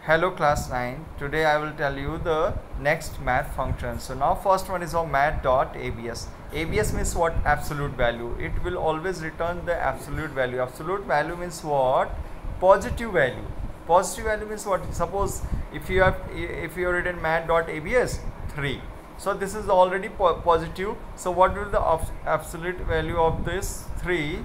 Hello class 9. Today I will tell you the next math function. So now first one is of math.abs. ABS means what? Absolute value. It will always return the absolute value. Absolute value means what? Positive value. Positive value means what? Suppose if you have written math.abs 3. So this is already positive. So what will the absolute value of this 3?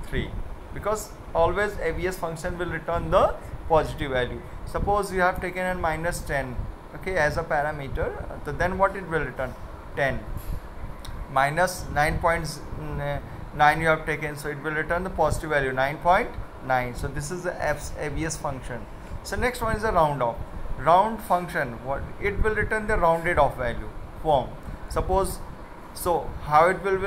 3. Because always ABS function will return the positive value. Suppose you have taken an minus 10, okay, as a parameter, so then what it will return? 10 minus 9.9 you have taken, so it will return the positive value 9.9. So this is the ABS function. So next one is a round off. Round function, what it will return the rounded off value form. Suppose, so how it will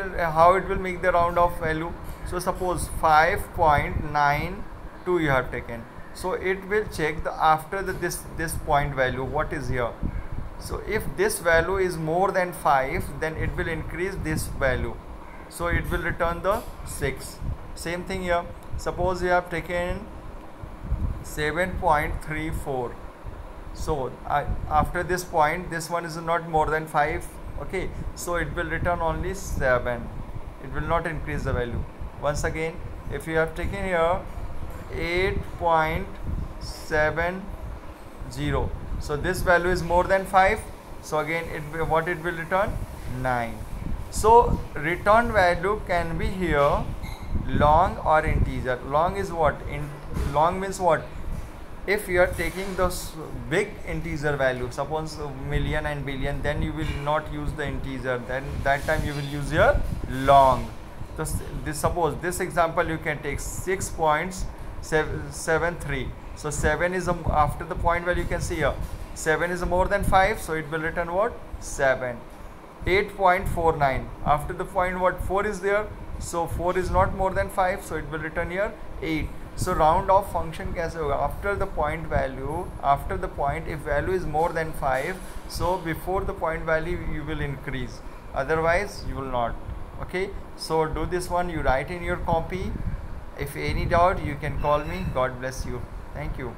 make the round off value? So suppose 5.92 you have taken. So it will check the after this point value what is here. So if this value is more than 5, then it will increase this value. So it will return the 6. Same thing here. Suppose you have taken 7.34. So after this point, this one is not more than 5. Okay. So it will return only 7. It will not increase the value. Once again, if you have taken here 8.70, so this value is more than 5, so again what it will return? 9. So return value can be here long or integer. Long is what? Long means what? If you are taking those big integer value, suppose million and billion, then you will not use the integer, then that time you will use your long. So suppose this example you can take 6.73. So 7 is after the point value, you can see here 7 is more than 5, so it will return what? 7. 8.49, after the point what? 4 is there, so 4 is not more than 5, so it will return here 8. So round off function can say after the point value, after the point, if value is more than 5, so before the point value you will increase, otherwise you will not. Okay, so do this one, you write in your copy. If any doubt, you can call me. God bless you. Thank you.